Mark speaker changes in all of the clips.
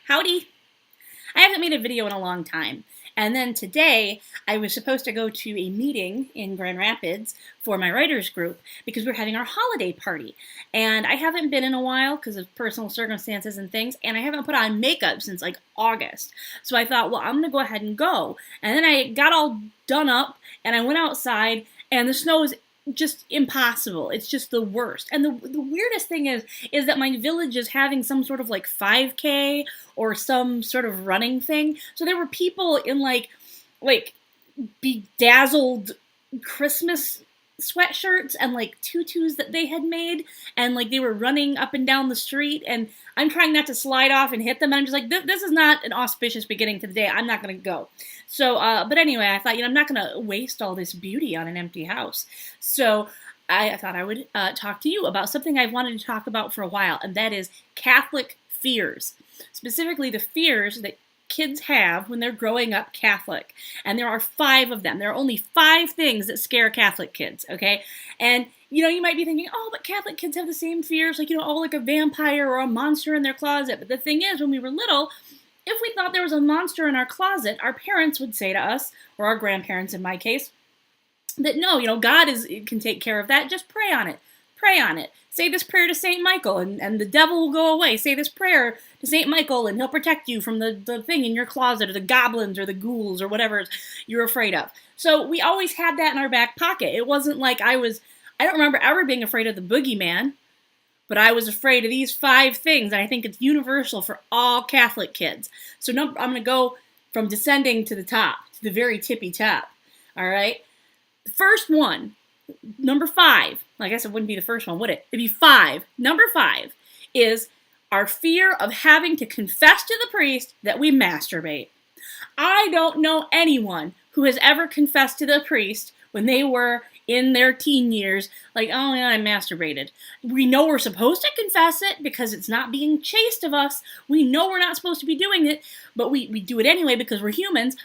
Speaker 1: Howdy! I haven't made a video in a long time. And then today, I was supposed to go to a meeting in Grand Rapids for my writers group because we're having our holiday party. And I haven't been in a while because of personal circumstances and things, and I haven't put on makeup since like August. So I thought, well, I'm gonna go ahead and go. And then I got all done up and I went outside and the snow is just impossible. It's just the worst. And the weirdest thing is that my village is having some sort of like 5K or some sort of running thing. So there were people in like bedazzled Christmas sweatshirts and like tutus that they had made, and like they were running up and down the street, and I'm trying not to slide off and hit them, and I'm just like, this is not an auspicious beginning to the day. I'm not gonna go. So but anyway, I thought, I'm not gonna waste all this beauty on an empty house. So I thought I would talk to you about something I've wanted to talk about for a while, and that is Catholic fears. Specifically the fears that kids have when they're growing up Catholic. And there are 5 of them. There are only 5 things that scare Catholic kids, okay? And, you might be thinking, oh, but Catholic kids have the same fears, like, like a vampire or a monster in their closet. But the thing is, when we were little, if we thought there was a monster in our closet, our parents would say to us, or our grandparents in my case, that no, God can take care of that. Just pray on it. Pray on it. Say this prayer to St. Michael and the devil will go away. Say this prayer to St. Michael and he'll protect you from the thing in your closet or the goblins or the ghouls or whatever you're afraid of. So we always had that in our back pocket. It wasn't like I don't remember ever being afraid of the boogeyman, but I was afraid of these 5 things, and I think it's universal for all Catholic kids. So I'm going to go from descending to the top, to the very tippy top, all right? The first one, number 5, I guess it wouldn't be the first one, would it? It'd be 5. Number 5 is our fear of having to confess to the priest that we masturbate. I don't know anyone who has ever confessed to the priest when they were in their teen years, like, oh yeah, I masturbated. We know we're supposed to confess it because it's not being chaste of us. We know we're not supposed to be doing it, but we do it anyway because we're humans.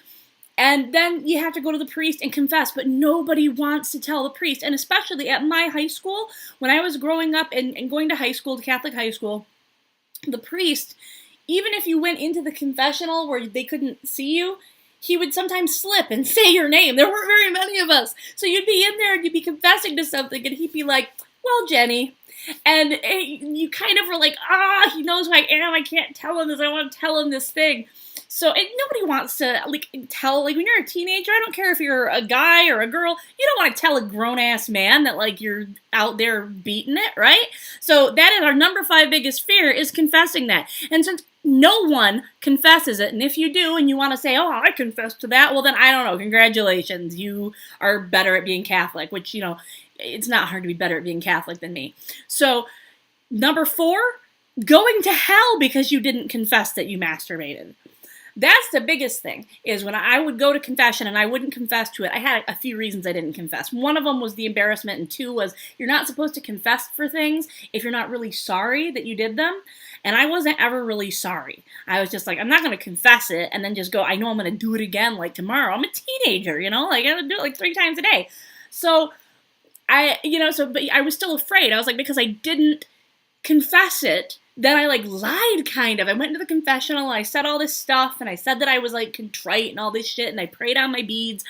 Speaker 1: And then you have to go to the priest and confess, but nobody wants to tell the priest. And especially at my high school, when I was growing up and going to high school, to Catholic high school, the priest, even if you went into the confessional where they couldn't see you, he would sometimes slip and say your name. There weren't very many of us. So you'd be in there and you'd be confessing to something and he'd be like, well, Jenny. And you kind of were like, he knows who I am. I can't tell him this. I want to tell him this thing. So nobody wants to tell, when you're a teenager, I don't care if you're a guy or a girl, you don't want to tell a grown-ass man that you're out there beating it, right? So that is our number 5 biggest fear, is confessing that. And since no one confesses it, and if you do and you want to say, oh, I confess to that, well then I don't know, congratulations, you are better at being Catholic, which, it's not hard to be better at being Catholic than me. So number 4, going to hell because you didn't confess that you masturbated. That's the biggest thing, is when I would go to confession and I wouldn't confess to it, I had a few reasons I didn't confess. One of them was the embarrassment, and 2 was you're not supposed to confess for things if you're not really sorry that you did them. And I wasn't ever really sorry. I was just like, I'm not going to confess it and then just go, I know I'm going to do it again tomorrow. I'm a teenager, I gotta do it 3 times a day. So but I was still afraid. I was like, because I didn't confess it, then I lied kind of. I went to the confessional and I said all this stuff and I said that I was contrite and all this shit and I prayed on my beads,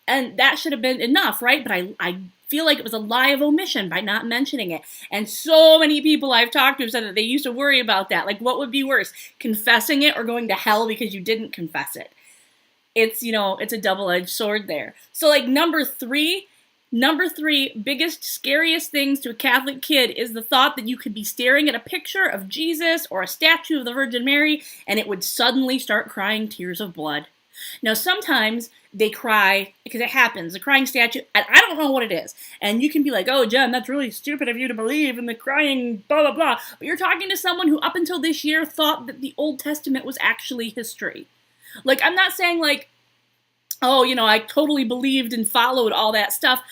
Speaker 1: and that should have been enough, right? But I feel like it was a lie of omission by not mentioning it. And so many people I've talked to said that they used to worry about that. What would be worse, confessing it or going to hell because you didn't confess it? It's, it's a double-edged sword there. So number 3, biggest, scariest things to a Catholic kid is the thought that you could be staring at a picture of Jesus or a statue of the Virgin Mary and it would suddenly start crying tears of blood. Now, sometimes they cry, because it happens, a crying statue, and I don't know what it is. And you can be like, oh, Jen, that's really stupid of you to believe in the crying blah, blah, blah. But you're talking to someone who up until this year thought that the Old Testament was actually history. I'm not saying I totally believed and followed all that stuff,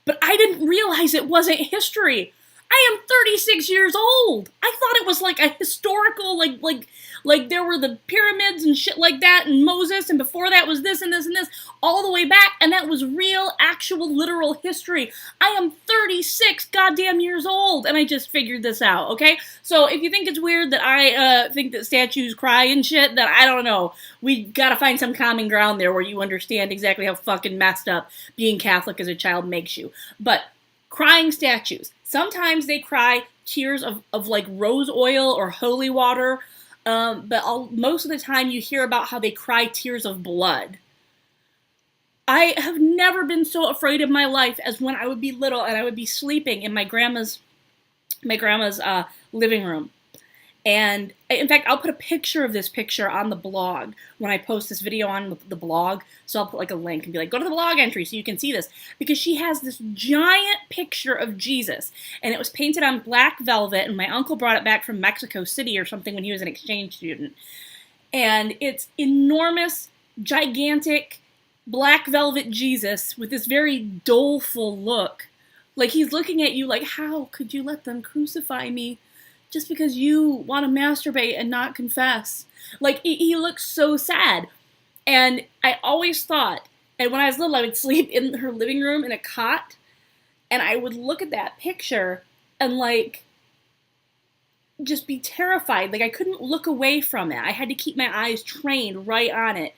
Speaker 1: but I didn't realize it wasn't history. I am 36 years old. I thought it was like a historical, like there were the pyramids and shit like that, and Moses, and before that was this and this and this, all the way back, and that was real, actual, literal history. I am 36 goddamn years old, and I just figured this out, okay? So if you think it's weird that I think that statues cry and shit, then I don't know. We gotta find some common ground there where you understand exactly how fucking messed up being Catholic as a child makes you. But crying statues. Sometimes they cry tears of like rose oil or holy water, but most of the time you hear about how they cry tears of blood. I have never been so afraid in my life as when I would be little and I would be sleeping in my grandma's living room. And in fact, I'll put a picture of this picture on the blog when I post this video on the blog. So I'll put like a link and be like, go to the blog entry so you can see this. Because she has this giant picture of Jesus. And it was painted on black velvet. And my uncle brought it back from Mexico City or something when he was an exchange student. And it's enormous, gigantic, black velvet Jesus with this very doleful look. Like he's looking at you like, how could you let them crucify me? Just because you want to masturbate and not confess. Like, he looks so sad. And I always thought, and when I was little, I would sleep in her living room in a cot, and I would look at that picture and, like, just be terrified. Like, I couldn't look away from it. I had to keep my eyes trained right on it.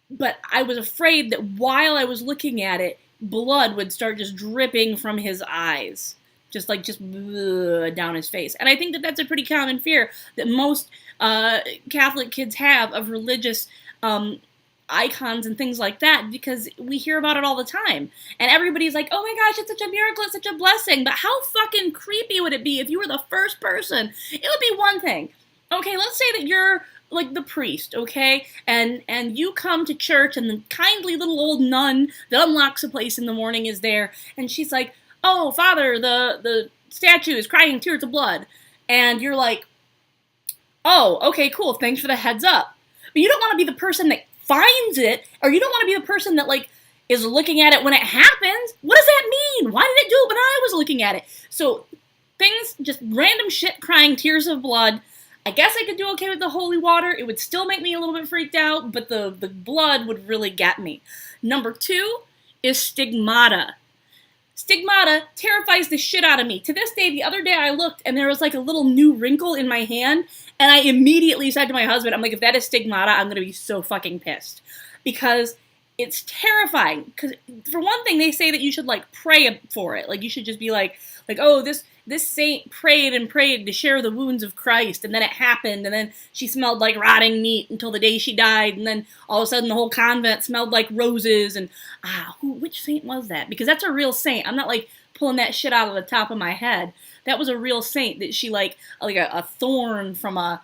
Speaker 1: But I was afraid that while I was looking at it, blood would start just dripping from his eyes. Just down his face. And I think that that's a pretty common fear that most Catholic kids have of religious icons and things like that, because we hear about it all the time. And everybody's like, oh my gosh, it's such a miracle, it's such a blessing. But how fucking creepy would it be if you were the first person? It would be one thing. Okay, let's say that you're like the priest, okay? And you come to church and the kindly little old nun that unlocks the place in the morning is there. And she's like, oh, Father, the statue is crying tears of blood. And you're like, oh, okay, cool, thanks for the heads up. But you don't want to be the person that finds it, or you don't want to be the person that, like, is looking at it when it happens. What does that mean? Why did it do it when I was looking at it? So, things, just random shit crying tears of blood. I guess I could do okay with the holy water. It would still make me a little bit freaked out, but the blood would really get me. Number 2 is stigmata. Stigmata terrifies the shit out of me. To this day, the other day I looked and there was like a little new wrinkle in my hand, and I immediately said to my husband, I'm like, if that is stigmata, I'm going to be so fucking pissed. Because it's terrifying. Because for one thing, they say that you should like pray for it. Like you should just be like, oh, this saint prayed and prayed to share the wounds of Christ, and then it happened, and then she smelled like rotting meat until the day she died, and then all of a sudden the whole convent smelled like roses, and which saint was that? Because that's a real saint. I'm not like pulling that shit out of the top of my head. That was a real saint that she like a thorn from a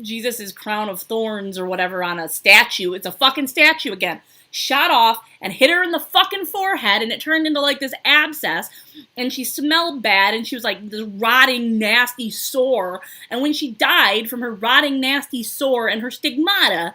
Speaker 1: Jesus's crown of thorns or whatever on a statue. It's a fucking statue again. Shot off and hit her in the fucking forehead, and it turned into like this abscess, and she smelled bad, and she was like this rotting, nasty sore, and when she died from her rotting, nasty sore and her stigmata,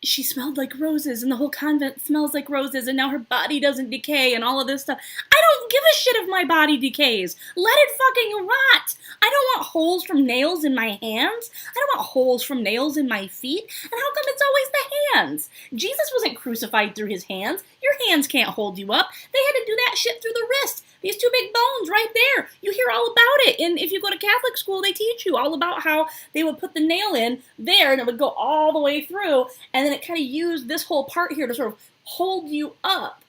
Speaker 1: she smelled like roses, and the whole convent smells like roses, and now her body doesn't decay, and all of this stuff. I don't give a shit if my body decays. Let it fucking rot. I don't want holes from nails in my hands. I don't want holes from nails in my feet. And how come it's always the hands? Jesus wasn't crucified through his hands. Your hands can't hold you up. They had to do that shit through the wrist. These two big bones right there. You hear all about it. And if you go to Catholic school, they teach you all about how they would put the nail in there and it would go all the way through. And then it kind of used this whole part here to sort of hold you up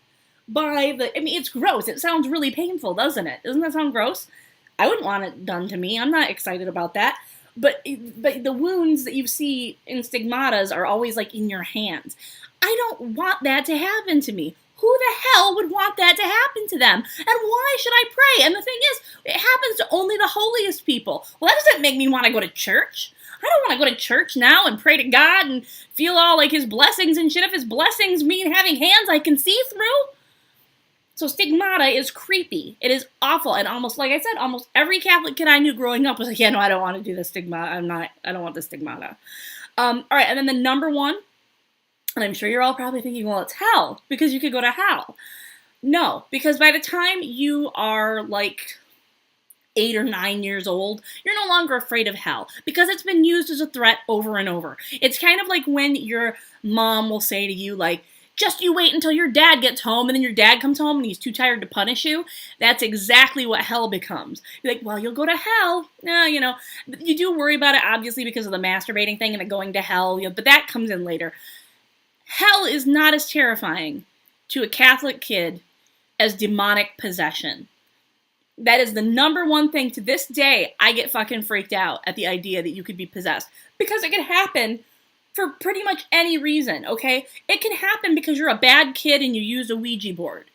Speaker 1: by the... I mean, it's gross. It sounds really painful, doesn't it? Doesn't that sound gross? I wouldn't want it done to me. I'm not excited about that. But the wounds that you see in stigmatas are always like in your hands. I don't want that to happen to me. Who the hell would want that to happen to them? And why should I pray? And the thing is, it happens to only the holiest people. Well, that doesn't make me want to go to church. I don't want to go to church now and pray to God and feel all like his blessings and shit. If his blessings mean having hands I can see through. So stigmata is creepy. It is awful. And almost, like I said, almost every Catholic kid I knew growing up was like, yeah, no, I don't want to do the stigmata. I don't want the stigmata. All right, and then the number one, and I'm sure you're all probably thinking, well, it's hell, because you could go to hell. No, because by the time you are like 8 or 9 years old, you're no longer afraid of hell because it's been used as a threat over and over. It's kind of like when your mom will say to you, like, just you wait until your dad gets home, and then your dad comes home and he's too tired to punish you. That's exactly what hell becomes. You're like, well, you'll go to hell. No, you do worry about it, obviously, because of the masturbating thing and the going to hell, but that comes in later. Hell is not as terrifying to a Catholic kid as demonic possession. That is the number one thing to this day. I get fucking freaked out at the idea that you could be possessed. Because it can happen for pretty much any reason, okay? It can happen because you're a bad kid and you use a Ouija board.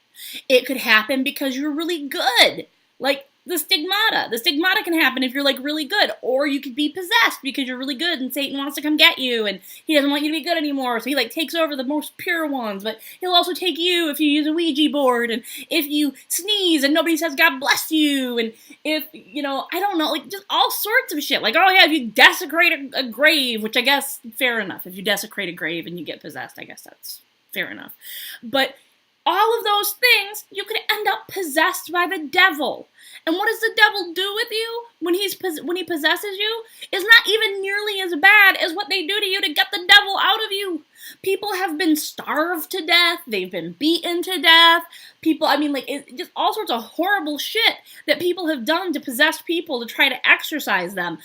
Speaker 1: It could happen because you're really good. Like the stigmata. The stigmata can happen if you're like really good. Or you could be possessed because you're really good and Satan wants to come get you and he doesn't want you to be good anymore. So he like takes over the most pure ones. But he'll also take you if you use a Ouija board and if you sneeze and nobody says God bless you. And if, I don't know, like just all sorts of shit. Like, oh yeah, if you desecrate a grave, which I guess fair enough. If you desecrate a grave and you get possessed, I guess that's fair enough. But all of those things, you could end up possessed by the devil. And what does the devil do with you when he possesses you? Is not even nearly as bad as what they do to you to get the devil out of you. People have been starved to death. They've been beaten to death. Just all sorts of horrible shit that people have done to possess people to try to exorcise them.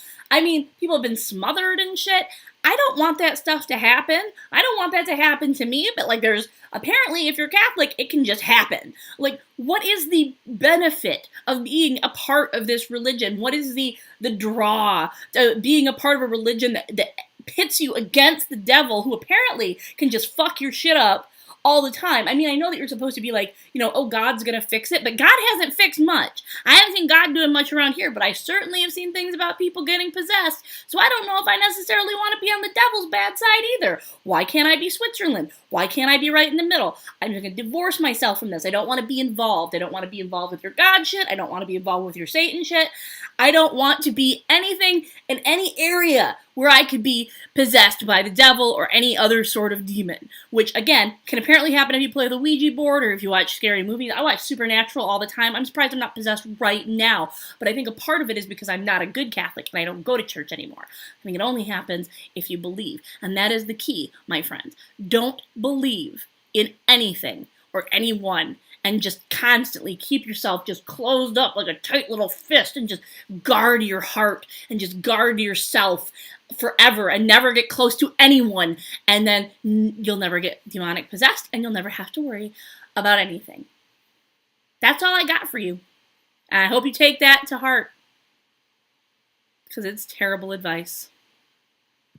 Speaker 1: People have been smothered and shit. I don't want that stuff to happen. I don't want that to happen to me, but there's apparently, if you're Catholic, it can just happen. Like, what is the benefit of being a part of this religion? What is the draw to being a part of a religion that pits you against the devil, who apparently can just fuck your shit up all the time? I know that you're supposed to be like, oh, God's gonna fix it, but God hasn't fixed much. I haven't seen God doing much around here, but I certainly have seen things about people getting possessed, so I don't know if I necessarily want to be on the devil's bad side either. Why can't I be Switzerland? Why can't I be right in the middle? I'm just gonna divorce myself from this. I don't want to be involved. I don't want to be involved with your God shit. I don't want to be involved with your Satan shit. I don't want to be anything in any area where I could be possessed by the devil or any other sort of demon, which, again, can apparently happen if you play the Ouija board or if you watch scary movies. I watch Supernatural all the time. I'm surprised I'm not possessed right now, but I think a part of it is because I'm not a good Catholic and I don't go to church anymore. I think it only happens if you believe, and that is the key, my friends. Don't believe in anything or anyone and just constantly keep yourself just closed up like a tight little fist and just guard your heart and just guard yourself forever and never get close to anyone, and then you'll never get demonic possessed and you'll never have to worry about anything. That's all I got for you. And I hope you take that to heart, because it's terrible advice.